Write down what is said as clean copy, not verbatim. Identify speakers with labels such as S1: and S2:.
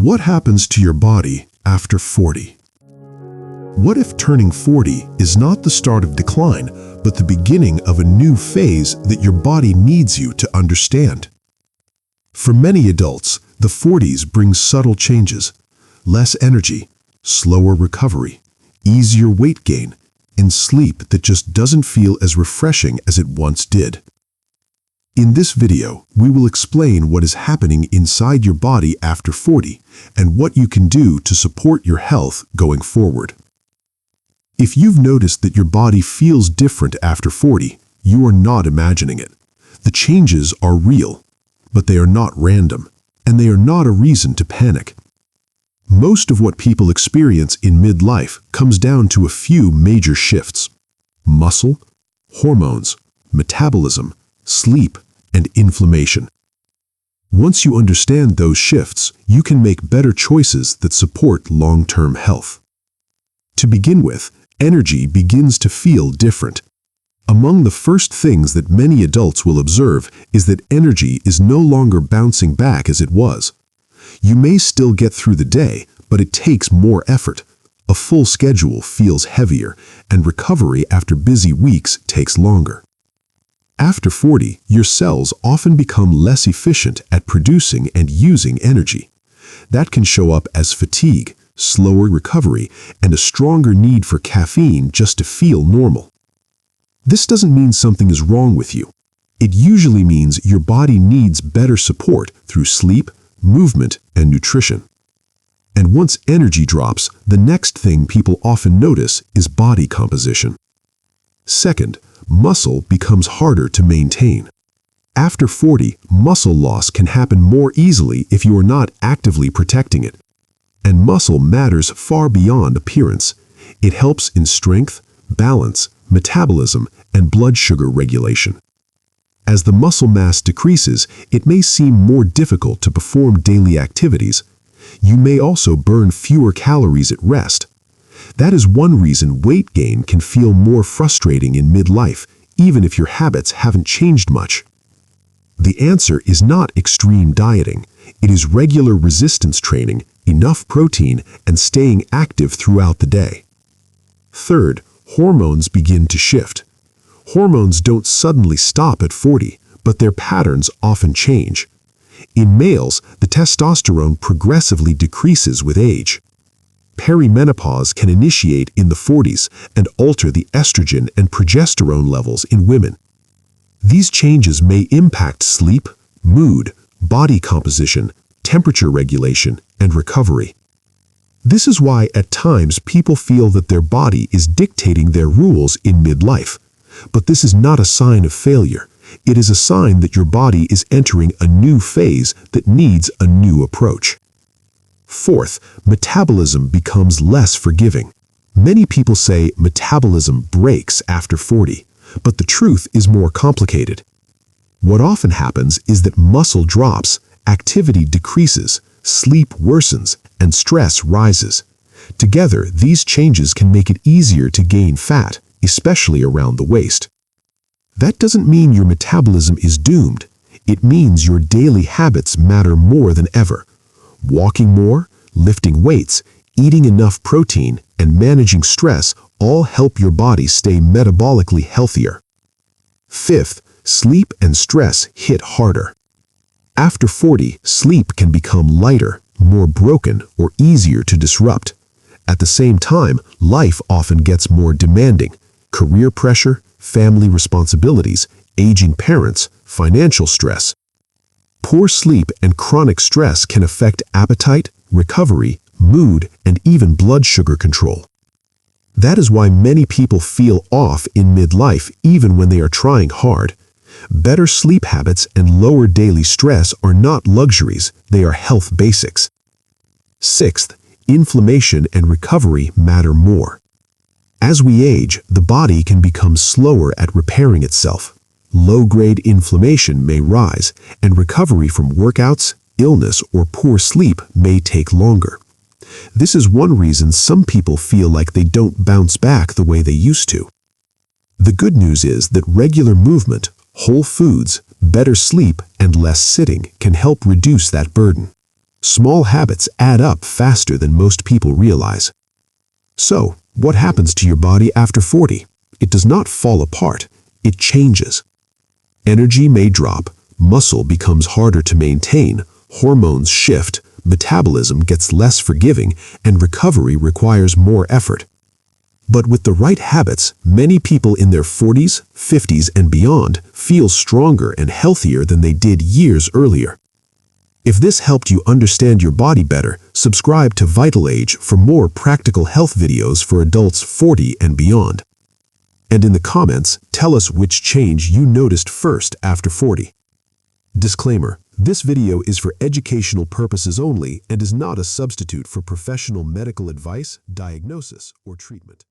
S1: What happens to your body after 40? What if turning 40 is not the start of decline, but the beginning of a new phase that your body needs you to understand? For many adults, the 40s brings subtle changes: less energy, slower recovery, easier weight gain, and sleep that just doesn't feel as refreshing as it once did. In this video, we will explain what is happening inside your body after 40 and what you can do to support your health going forward. If you've noticed that your body feels different after 40, you are not imagining it. The changes are real, but they are not random, and they are not a reason to panic. Most of what people experience in midlife comes down to a few major shifts: muscle, hormones, metabolism, sleep, and inflammation. Once you understand those shifts, you can make better choices that support long-term health. To begin with, energy begins to feel different. Among the first things that many adults will observe is that energy is no longer bouncing back as it was. You may still get through the day, but it takes more effort. A full schedule feels heavier, and recovery after busy weeks takes longer. After 40, your cells often become less efficient at producing and using energy. That can show up as fatigue, slower recovery, and a stronger need for caffeine just to feel normal. This doesn't mean something is wrong with you. It usually means your body needs better support through sleep, movement, and nutrition. And once energy drops, the next thing people often notice is body composition. Second, muscle becomes harder to maintain. After 40, muscle loss can happen more easily if you are not actively protecting it. And muscle matters far beyond appearance. It helps in strength, balance, metabolism, and blood sugar regulation. As the muscle mass decreases, it may seem more difficult to perform daily activities. You may also burn fewer calories at rest. That is one reason weight gain can feel more frustrating in midlife, even if your habits haven't changed much. The answer is not extreme dieting. It is regular resistance training, enough protein, and staying active throughout the day. Third, hormones begin to shift. Hormones don't suddenly stop at 40, but their patterns often change. In males, the testosterone progressively decreases with age. Perimenopause can initiate in the 40s and alter the estrogen and progesterone levels in women. These changes may impact sleep, mood, body composition, temperature regulation, and recovery. This is why at times people feel that their body is dictating their rules in midlife. But this is not a sign of failure. It is a sign that your body is entering a new phase that needs a new approach. Fourth, metabolism becomes less forgiving. Many people say metabolism breaks after 40, but the truth is more complicated. What often happens is that muscle drops, activity decreases, sleep worsens, and stress rises. Together, these changes can make it easier to gain fat, especially around the waist. That doesn't mean your metabolism is doomed. It means your daily habits matter more than ever. Walking more, lifting weights, eating enough protein, and managing stress all help your body stay metabolically healthier. Fifth, sleep and stress hit harder. After 40, sleep can become lighter, more broken, or easier to disrupt. At the same time, life often gets more demanding. Career pressure, family responsibilities, aging parents, financial stress. Poor sleep and chronic stress can affect appetite, recovery, mood, and even blood sugar control. That is why many people feel off in midlife even when they are trying hard. Better sleep habits and lower daily stress are not luxuries, they are health basics. Sixth, inflammation and recovery matter more. As we age, the body can become slower at repairing itself. Low-grade inflammation may rise, and recovery from workouts, illness, or poor sleep may take longer. This is one reason some people feel like they don't bounce back the way they used to. The good news is that regular movement, whole foods, better sleep, and less sitting can help reduce that burden. Small habits add up faster than most people realize. So, what happens to your body after 40? It does not fall apart, it changes. Energy may drop, muscle becomes harder to maintain, hormones shift, metabolism gets less forgiving, and recovery requires more effort. But with the right habits, many people in their 40s, 50s, and beyond feel stronger and healthier than they did years earlier. If this helped you understand your body better, subscribe to VitalAge for more practical health videos for adults 40 and beyond. And in the comments, tell us which change you noticed first after 40. Disclaimer: this video is for educational purposes only and is not a substitute for professional medical advice, diagnosis, or treatment.